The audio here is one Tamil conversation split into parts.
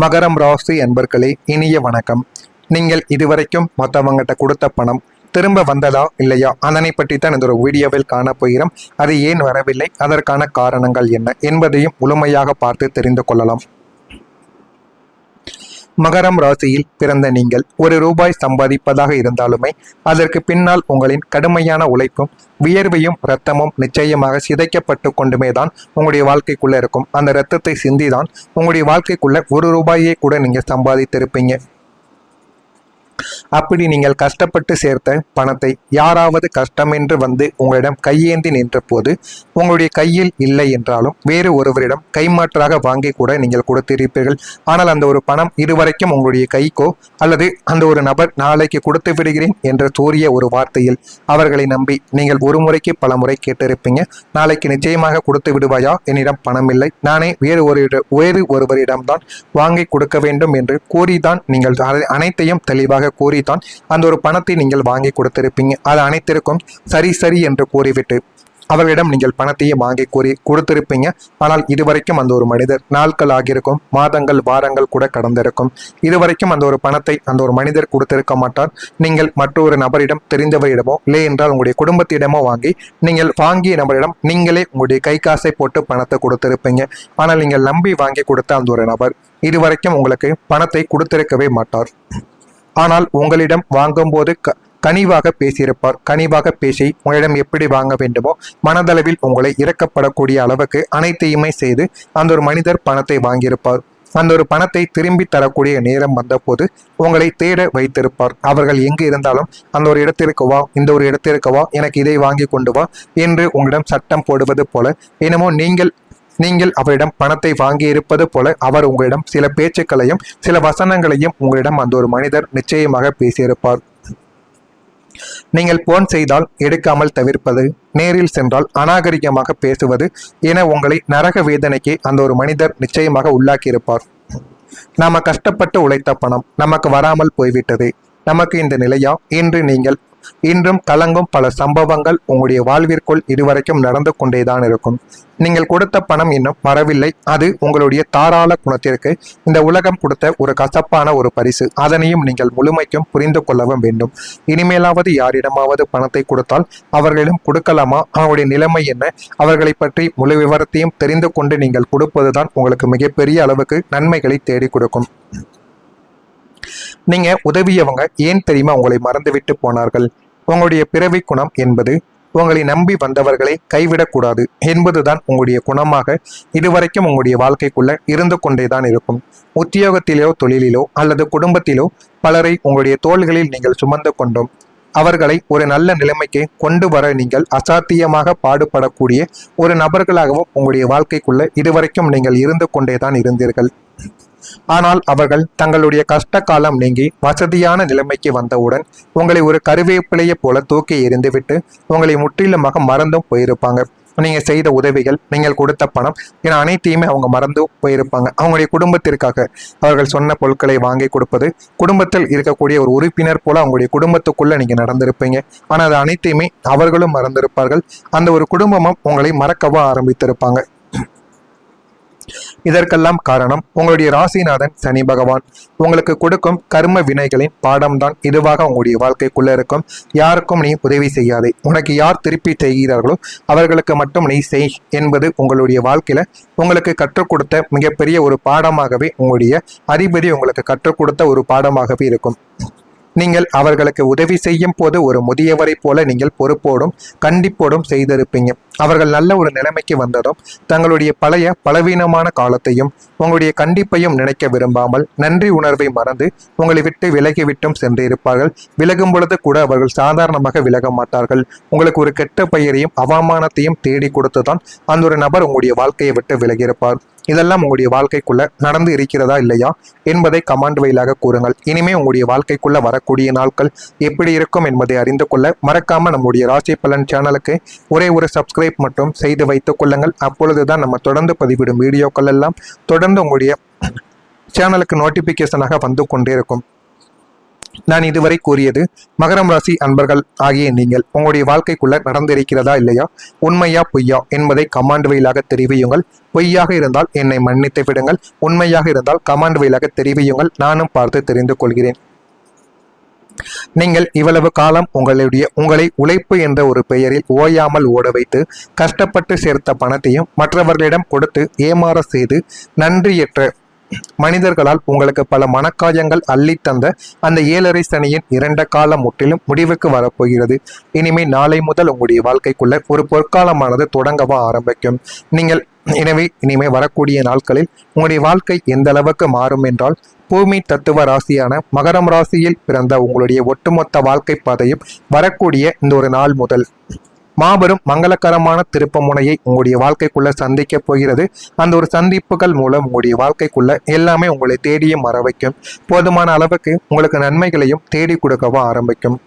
மகரம் ராசி அன்பர்களே, இனிய வணக்கம். நீங்கள் இதுவரைக்கும் மற்றவங்ககிட்ட கொடுத்த பணம் திரும்ப வந்ததா இல்லையா, அதனை பற்றி தான் இந்த ஒரு வீடியோவில் காணப்போகிறோம். அது ஏன் வரவில்லை, அதற்கான காரணங்கள் என்ன என்பதையும் முழுமையாக பார்த்து தெரிந்து கொள்ளலாம். மகரம் ராசியில் பிறந்த நீங்கள் ₹1 சம்பாதிப்பதாக இருந்தாலுமே அதற்கு பின்னால் உங்களின் கடுமையான உழைப்பும் வியர்வையும் இரத்தமும் நிச்சயமாக சிதைக்கப்பட்டு கொண்டுமே தான் உங்களுடைய வாழ்க்கைக்குள்ள இருக்கும். அந்த இரத்தத்தை சிந்திதான் உங்களுடைய வாழ்க்கைக்குள்ள ₹1 கூட நீங்க சம்பாதித்திருப்பீங்க. அப்படி நீங்கள் கஷ்டப்பட்டு சேர்த்த பணத்தை யாராவது கஷ்டமென்று வந்து உங்களிடம் கையேந்தி நின்ற போது உங்களுடைய கையில் இல்லை என்றாலும் வேறு ஒருவரிடம் கைமாற்றாக வாங்கி கூட நீங்கள் கொடுத்திருப்பீர்கள். ஆனால் அந்த ஒரு பணம் இதுவரைக்கும் உங்களுடைய கைக்கோ அல்லது அந்த ஒரு நபர் நாளைக்கு கொடுத்து விடுகிறேன் என்று கூறிய ஒரு வார்த்தையில் அவர்களை நம்பி நீங்கள் ஒரு முறைக்கு பல முறை கேட்டிருப்பீங்க. நாளைக்கு நிச்சயமாக கொடுத்து விடுவாயா, என்னிடம் பணம் இல்லை, நானே வேறு ஒருவரிடம்தான் வாங்கி கொடுக்க வேண்டும் என்று கூறிதான் நீங்கள் அனைத்தையும் தெளிவாக கூறித்தான் அந்த ஒரு பணத்தை நீங்கள் வாங்கி கொடுத்திருப்பீங்க. அது அனைத்திற்கும் சரி என்று கூறிவிட்டு அவர்களிடம் நீங்கள் பணத்தையே வாங்கி கொடுத்திருப்பீங்க. ஆனால் இதுவரைக்கும் அந்த ஒரு மனிதர் நாட்கள் ஆகியிருக்கும், மாதங்கள் வாரங்கள் கூட கடந்திருக்கும். இதுவரைக்கும் அந்த ஒரு பணத்தை அந்த ஒரு மனிதர் கொடுத்திருக்க மாட்டார். நீங்கள் மற்றொரு நபரிடம், தெரிந்தவரிடமோ இல்லை என்றால் உங்களுடைய குடும்பத்திடமோ வாங்கி நீங்கள் வாங்கிய நபரிடம் நீங்களே உங்களுடைய கை காசை போட்டு பணத்தை கொடுத்திருப்பீங்க. ஆனால் நீங்கள் நம்பி வாங்கி கொடுத்த அந்த ஒரு நபர் இதுவரைக்கும் உங்களுக்கு பணத்தை கொடுத்திருக்கவே மாட்டார். ஆனால் உங்களிடம் வாங்கும்போது கனிவாக பேசியிருப்பார். கனிவாக பேசி உங்களிடம் எப்படி வாங்க வேண்டுமோ மனதளவில் உங்களை இறக்கப்படக்கூடிய அளவுக்கு அனைத்தையுமே செய்து அந்த ஒரு மனிதர் பணத்தை வாங்கியிருப்பார். அந்த ஒரு பணத்தை திரும்பி தரக்கூடிய நேரம் வந்தபோது உங்களை தேட வைத்திருப்பார். அவர்கள் எங்கு இருந்தாலும் அந்த ஒரு இடத்திற்கு வா, இந்த ஒரு இடத்திற்கு வா, எனக்கு இதை வாங்கி கொண்டு வா என்று உங்களிடம் சட்டம் போடுவது போல என்னமோ நீங்கள் அவரிடம் பணத்தை வாங்கி இருப்பது போல அவர் உங்களிடம் சில பேச்சுக்களையும் சில வசனங்களையும் உங்களிடம் அந்த ஒரு மனிதர் நிச்சயமாக பேசியிருப்பார். நீங்கள் போன் செய்தால் எடுக்காமல் தவிர்ப்பது, நேரில் சென்றால் அநாகரிகமாக பேசுவது என உங்களை நரக வேதனைக்கு அந்த ஒரு மனிதர் நிச்சயமாக உள்ளாக்கியிருப்பார். நாம கஷ்டப்பட்டு உழைத்த பணம் நமக்கு வராமல் போய்விட்டது, நமக்கு இந்த நிலையா என்று நீங்கள் இன்றும் கலங்கும் பல சம்பவங்கள் உங்களுடைய வாழ்விற்குள் இதுவரைக்கும் நடந்து கொண்டேதான் இருக்கும். நீங்கள் கொடுத்த பணம் இன்னும் வரவில்லை. அது உங்களுடைய தாராள குணத்திற்கு இந்த உலகம் கொடுத்த ஒரு கசப்பான ஒரு பரிசு. அதனையும் நீங்கள் முழுமைக்கும் புரிந்து கொள்ளவும் வேண்டும். இனிமேலாவது யாரிடமாவது பணத்தை கொடுத்தால் அவர்களிடம் கொடுக்கலாமா, அவருடைய நிலைமை என்ன, அவர்களை பற்றி முழு விவரத்தையும் தெரிந்து கொண்டு நீங்கள் கொடுப்பதுதான் உங்களுக்கு மிகப்பெரிய அளவுக்கு நன்மைகளை தேடி கொடுக்கும். நீங்க உதவியவங்க ஏன் தெரியுமா உங்களை மறந்துவிட்டு போனார்கள்? உங்களுடைய பிறவி குணம் என்பது உங்களை நம்பி வந்தவர்களை கைவிடக்கூடாது என்பதுதான் உங்களுடைய குணமாக இதுவரைக்கும் உங்களுடைய வாழ்க்கைக்குள்ள இருந்து கொண்டேதான் இருக்கும். உத்தியோகத்திலோ தொழிலிலோ அல்லது குடும்பத்திலோ பலரை உங்களுடைய தோள்களில் நீங்கள் சுமந்து கொண்டோம். அவர்களை ஒரு நல்ல நிலைமைக்கு கொண்டு வர நீங்கள் அசாத்தியமாக பாடுபடக்கூடிய ஒரு நபர்களாகவும் உங்களுடைய வாழ்க்கைக்குள்ள இதுவரைக்கும் நீங்கள் இருந்து கொண்டேதான் இருந்தீர்கள். ஆனால் அவர்கள் தங்களுடைய கஷ்ட காலம் நீங்கி வசதியான நிலைமைக்கு வந்தவுடன் உங்களை ஒரு கருவேப்பிலையை போல தூக்கி எறிந்துவிட்டு உங்களை முற்றிலுமாக மறந்தும் போயிருப்பாங்க. நீங்க செய்த உதவிகள், நீங்கள் கொடுத்த பணம் என அனைத்தையுமே அவங்க மறந்து போயிருப்பாங்க. அவங்களுடைய குடும்பத்திற்காக அவர்கள் சொன்ன பொருட்களை வாங்கி கொடுப்பது, குடும்பத்தில் இருக்கக்கூடிய ஒரு உறுப்பினர் போல அவங்களுடைய குடும்பத்துக்குள்ள நீங்க நடந்திருப்பீங்க. ஆனால் அது அனைத்தையுமே அவர்களும் மறந்திருப்பார்கள். அந்த ஒரு குடும்பமும் உங்களை மறக்கவா ஆரம்பித்திருப்பாங்க. இதற்கெல்லாம் காரணம் உங்களுடைய ராசிநாதன் சனி பகவான் உங்களுக்கு கொடுக்கும் கர்ம வினைகளின் பாடம்தான் இதுவாக உங்களுடைய வாழ்க்கைக்குள்ள இருக்கும். யாருக்கும் நீ உதவி செய்யாதே, உனக்கு யார் திருப்பி செய்கிறார்களோ அவர்களுக்கு மட்டும் நீ செய் என்பது உங்களுடைய வாழ்க்கையில உங்களுக்கு கற்றுக் கொடுத்த மிகப்பெரிய ஒரு பாடமாகவே, உங்களுடைய அதிபதி உங்களுக்கு கற்றுக் கொடுத்த ஒரு பாடமாகவே இருக்கும். நீங்கள் அவர்களுக்கு உதவி செய்யும் போது ஒரு முதியவரை போல நீங்கள் பொறுப்போடும் கண்டிப்போடும் செய்திருப்பீங்க. அவர்கள் நல்ல ஒரு நிலைமைக்கு வந்ததும் தங்களுடைய பழைய பலவீனமான காலத்தையும் உங்களுடைய கண்டிப்பையும் நினைக்க விரும்பாமல் நன்றி உணர்வை மறந்து உங்களை விட்டு விலகிவிட்டும் சென்றிருப்பார்கள். விலகும் பொழுது கூட அவர்கள் சாதாரணமாக விலக மாட்டார்கள். உங்களுக்கு ஒரு கெட்ட பெயரையும் அவமானத்தையும் தேடி கொடுத்துதான் அந்த ஒரு நபர் உங்களுடைய வாழ்க்கையை விட்டு விலகியிருப்பார். இதெல்லாம் உங்களுடைய வாழ்க்கைக்குள்ள நடந்து இருக்கிறதா இல்லையா என்பதை கமெண்ட் வாயிலாக கூறுங்கள். இனிமே உங்களுடைய வாழ்க்கைக்குள்ள வரக்கூடிய நாட்கள் எப்படி இருக்கும் என்பதை அறிந்து கொள்ள மறக்காம நம்முடைய ராசி பலன் சேனலுக்கு ஒரே ஒரு சப்ஸ்கிரைப் மட்டும் செய்து வைத்துக் கொள்ளுங்கள். அப்பொழுதுதான் நம்ம தொடர்ந்து பதிவிடும் வீடியோக்கள் எல்லாம் தொடர்ந்து உங்களுடைய சேனலுக்கு நோட்டிபிகேஷனாக வந்து கொண்டே இருக்கும். நான் இதுவரை கூறியது மகரம் ராசி அன்பர்கள் ஆகிய நீங்கள் உங்களுடைய வாழ்க்கைக்குள்ள நடந்திருக்கிறதா இல்லையா, உண்மையா பொய்யா என்பதை கமாண்ட் வழியாக தெரிவியுங்கள். பொய்யாக இருந்தால் என்னை மன்னித்து விடுங்கள், உண்மையாக இருந்தால் கமாண்ட் வழியாக தெரிவியுங்கள், நானும் பார்த்து தெரிந்து கொள்கிறேன். நீங்கள் இவ்வளவு காலம் உங்களை உழைப்பு என்ற ஒரு பெயரில் ஓயாமல் ஓட வைத்து கஷ்டப்பட்டு சேர்த்த பணத்தையும் மற்றவர்களிடம் கொடுத்து ஏமாற செய்து நன்றியற்ற மனிதர்களால் உங்களுக்கு பல மனக்காயங்கள் அள்ளி தந்த அந்த 7.5 சனியின் 2 காலம் முற்றிலும் முடிவுக்கு வரப்போகிறது. இனிமே நாளை முதல் உங்களுடைய வாழ்க்கைக்குள்ள ஒரு பொற்காலமானது தொடங்கவா ஆரம்பிக்கும். இனிமே வரக்கூடிய நாட்களில் உங்களுடைய வாழ்க்கை எந்த அளவுக்கு மாறும் என்றால், பூமி தத்துவ ராசியான மகரம் ராசியில் பிறந்த உங்களுடைய ஒட்டுமொத்த வாழ்க்கை பாதையும் வரக்கூடிய இந்த ஒரு நாள் முதல் மாபெரும் மங்களகரமான திருப்ப முனையை உங்களுடைய வாழ்க்கைக்குள்ள சந்திக்க போகிறது. அந்த ஒரு சந்திப்புகள் மூலம் உங்களுடைய வாழ்க்கைக்குள்ள எல்லாமே உங்களை தேடியும் வர வைக்கும். போதுமான அளவுக்கு உங்களுக்கு நன்மைகளையும் தேடி கொடுக்கவும் ஆரம்பிக்கும்.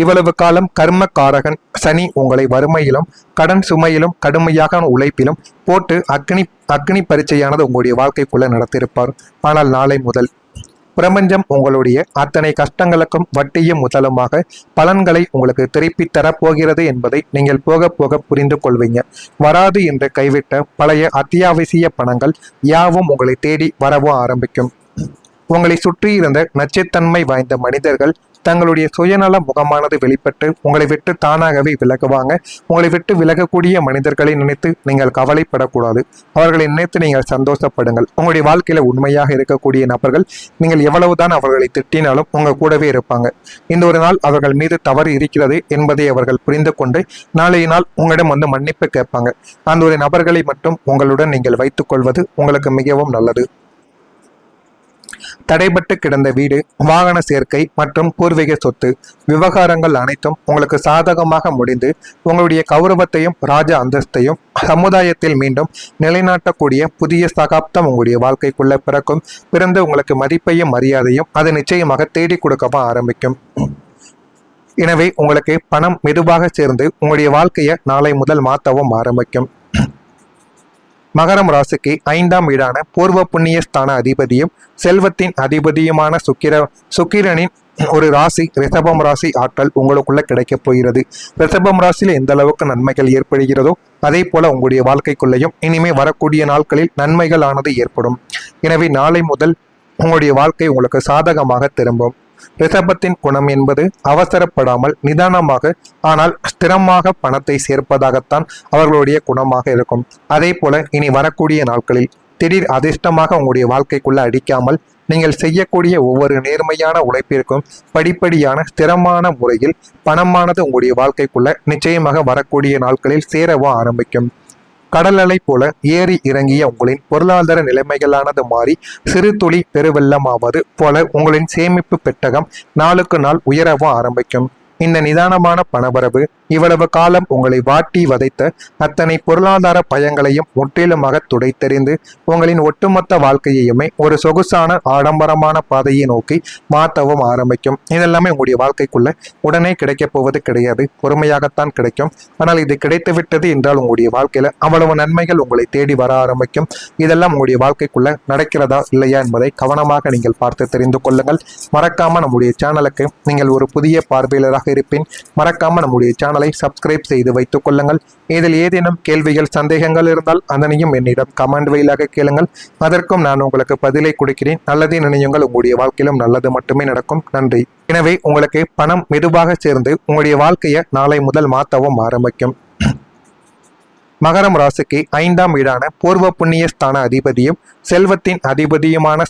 இவ்வளவு காலம் கர்ம காரகன் சனி உங்களை வறுமையிலும் கடன் சுமையிலும் கடுமையாக உழைப்பிலும் போட்டு அக்னி பரீட்சையானது உங்களுடைய வாழ்க்கைக்குள்ள நடத்தியிருப்பார். ஆனால் நாளை முதல் பிரபஞ்சம் உங்களுடைய அத்தனை கஷ்டங்களுக்கும் வட்டியும் முதலுமாக பலன்களை உங்களுக்கு திருப்பி தரப்போகிறது என்பதை நீங்கள் போக போக புரிந்து கொள்வீங்க. வராது என்று கைவிட்ட பழைய அத்தியாவசிய பணங்கள் யாவும் உங்களை தேடி வரவும் ஆரம்பிக்கும். உங்களை சுற்றி இருந்த நச்சுத்தன்மை வாய்ந்த மனிதர்கள் தங்களுடைய சுயநல முகமானது வெளிப்பட்டு உங்களை விட்டு தானாகவே விலகுவாங்க. உங்களை விட்டு விலகக்கூடிய மனிதர்களை நினைத்து நீங்கள் கவலைப்படக்கூடாது. அவர்களை நினைத்து நீங்கள் சந்தோஷப்படுங்கள். உங்களுடைய வாழ்க்கையில உண்மையாக இருக்கக்கூடிய நபர்கள் நீங்கள் எவ்வளவுதான் அவர்களை திட்டினாலும் உங்க கூடவே இருப்பாங்க. இந்த ஒரு நாள் அவர்கள் மீது தவறு இருக்கிறது என்பதை அவர்கள் புரிந்து கொண்டு நாளைய நாள் உங்களிடம் வந்து மன்னிப்பு கேட்பாங்க. அந்த ஒரு நபர்களை மட்டும் உங்களுடன் நீங்கள் வைத்துக் கொள்வது உங்களுக்கு மிகவும் நல்லது. தடைபட்டு கிடந்த வீடு, வாகன சேர்க்கை மற்றும் பூர்வீக சொத்து விவகாரங்கள் அனைத்தும் உங்களுக்கு சாதகமாக முடிந்து உங்களுடைய கௌரவத்தையும் ராஜ அந்தஸ்தையும் சமுதாயத்தில் மீண்டும் நிலைநாட்டக்கூடிய புதிய சகாப்தம் உங்களுடைய வாழ்க்கைக்குள்ள பிறக்கும். பிறந்து உங்களுக்கு மதிப்பையும் மரியாதையும் அது நிச்சயமாக தேடி கொடுக்கவும் ஆரம்பிக்கும். எனவே உங்களுக்கு பணம் மெதுவாக சேர்ந்து உங்களுடைய வாழ்க்கையை நாளை முதல் மாற்றவும் ஆரம்பிக்கும். மகரம் ராசிக்கு 5ஆம் வீடான பூர்வ புண்ணிய ஸ்தான அதிபதியும் செல்வத்தின் அதிபதியுமான சுக்கிரனின் ஒரு ராசி ரிஷபம் ராசி ஆற்றல் உங்களுக்குள்ள கிடைக்கப் போகிறது. ரிஷபம் ராசியில் எந்த அளவுக்கு நன்மைகள் ஏற்படுகிறதோ அதே போல உங்களுடைய வாழ்க்கைக்குள்ளேயும் இனிமே வரக்கூடிய நாட்களில் நன்மைகள் ஆனது ஏற்படும். எனவே நாளை முதல் உங்களுடைய வாழ்க்கை உங்களுக்கு சாதகமாக திரும்பும். ரிஷபத்தின் குணம் என்பது அவசரப்படாமல் நிதானமாக ஆனால் ஸ்திரமாக பணத்தை சேர்ப்பதாகத்தான் அவர்களுடைய குணமாக இருக்கும். அதே போல இனி வரக்கூடிய நாட்களில் திடீர் அதிர்ஷ்டமாக உங்களுடைய வாழ்க்கைக்குள்ள அடிக்காமல் நீங்கள் செய்யக்கூடிய ஒவ்வொரு நேர்மையான உழைப்பிற்கும் படிப்படியான ஸ்திரமான முறையில் பணமானது உங்களுடைய வாழ்க்கைக்குள்ள நிச்சயமாக வரக்கூடிய நாட்களில் சேரவும் ஆரம்பிக்கும். கடல் அலை போல ஏறி இறங்கிய உங்களின் பொருளாதார நிலைமைகளானது மாறி சிறு துளி பெருவெள்ளமாவது போல உங்களின் சேமிப்பு பெட்டகம் நாளுக்கு நாள் உயரவும் ஆரம்பிக்கும். இந்த நிதானமான பணவரவு இவ்வளவு காலம் உங்களை வாட்டி வதைத்த அத்தனை பொருளாதார பயங்களையும் முற்றிலுமாக துடைத்தெறிந்து உங்களின் ஒட்டுமொத்த வாழ்க்கையையுமே ஒரு சொகுசான ஆடம்பரமான பாதையை நோக்கி மாற்றவும் ஆரம்பிக்கும். இதெல்லாமே உங்களுடைய வாழ்க்கைக்குள்ள உடனே கிடைக்கப் போவது கிடையாது, பொறுமையாகத்தான் கிடைக்கும். ஆனால் இது கிடைத்து விட்டது என்றால் உங்களுடைய வாழ்க்கையில அவ்வளவு நன்மைகள் உங்களை தேடி வர ஆரம்பிக்கும். இதெல்லாம் உங்களுடைய வாழ்க்கைக்குள்ள நடக்கிறதா இல்லையா என்பதை கவனமாக நீங்கள் பார்த்து தெரிந்து கொள்ளுங்கள். மறக்காம நம்முடைய சேனலுக்கு நீங்கள் ஒரு புதிய பார்வையாளராக இருப்பின் மறக்காம நம்முடைய சேனலை சப்ஸ்கிரைப் செய்து வைத்துக் கொள்ளுங்கள். இதில் ஏதேனும் கேள்விகள் சந்தேகங்கள் இருந்தால் அதனையும் என்னிடம் கமெண்ட் வழியாக கேளுங்கள். அதற்கும் நான் உங்களுக்கு பதிலை கொடுக்கிறேன். நல்லதே நினையுங்கள், உங்களுடைய வாழ்க்கையிலும் நல்லது மட்டுமே நடக்கும். நன்றி. எனவே உங்களுக்கு பணம் மெதுவாக சேர்ந்து உங்களுடைய வாழ்க்கையை நாளை முதல் மாற்றவும் ஆரம்பிக்கும். மகரம் ராசிக்கு 5ஆம் வீடான பூர்வ புண்ணிய ஸ்தான அதிபதியும் செல்வத்தின் அதிபதியுமான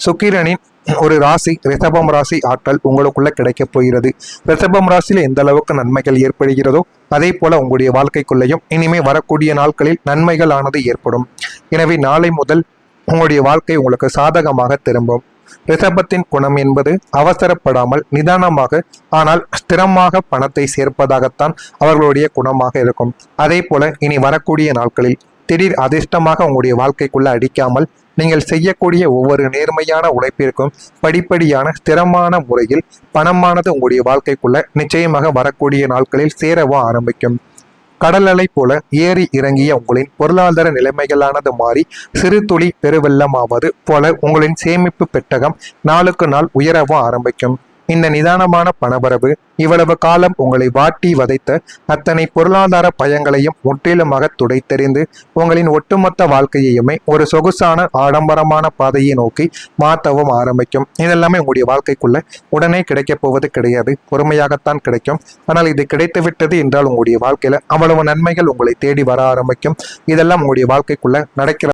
சுக்கிரனின் ஒரு ராசி ரிஷபம் ராசி ஆற்றல் உங்களுக்குள்ள கிடைக்கப் போகிறது. ரிஷபம் ராசியில் எந்த அளவுக்கு நன்மைகள் ஏற்படுகிறதோ அதே போல உங்களுடைய வாழ்க்கைக்குள்ளேயும் இனிமே வரக்கூடிய நாட்களில் நன்மைகள் ஆனது ஏற்படும். எனவே நாளை முதல் உங்களுடைய வாழ்க்கை உங்களுக்கு சாதகமாக திரும்பும். ரிஷபத்தின் குணம் என்பது அவசரப்படாமல் நிதானமாக ஆனால் ஸ்திரமாக பணத்தை சேர்ப்பதாகத்தான் அவர்களுடைய குணமாக இருக்கும். அதே போல இனி வரக்கூடிய நாட்களில் திடீர் அதிர்ஷ்டமாக உங்களுடைய வாழ்க்கைக்குள்ள அடிக்காமல் நீங்கள் செய்யக்கூடிய ஒவ்வொரு நேர்மையான உழைப்பிற்கும் படிப்படியான ஸ்திரமான முறையில் பணமானது உங்களுடைய வாழ்க்கைக்குள்ள நிச்சயமாக வரக்கூடிய நாட்களில் சேரவும் ஆரம்பிக்கும். கடல் அலை போல ஏறி இறங்கிய உங்களின் பொருளாதார நிலைமைகளானது மாறி சிறு துளி பெருவெள்ளமாவது போல உங்களின் சேமிப்பு பெட்டகம் நாளுக்கு நாள் உயரவும் ஆரம்பிக்கும். இந்த நிதானமான பணவரவு இவ்வளவு காலம் உங்களை வாட்டி வதைத்த அத்தனை பொருளாதார பயங்களையும் முற்றிலுமாக துடைத்தெறிந்து உங்களின் ஒட்டுமொத்த வாழ்க்கையையுமே ஒரு சொகுசான ஆடம்பரமான பாதையை நோக்கி மாற்றவும் ஆரம்பிக்கும். இதெல்லாமே உங்களுடைய வாழ்க்கைக்குள்ள உடனே கிடைக்கப் போவது கிடையாது, பொறுமையாகத்தான் கிடைக்கும். ஆனால் இது கிடைத்து விட்டது என்றால் உங்களுடைய வாழ்க்கையில அவ்வளவு நன்மைகள் உங்களை தேடி வர ஆரம்பிக்கும். இதெல்லாம் உங்களுடைய வாழ்க்கைக்குள்ள நடக்கிற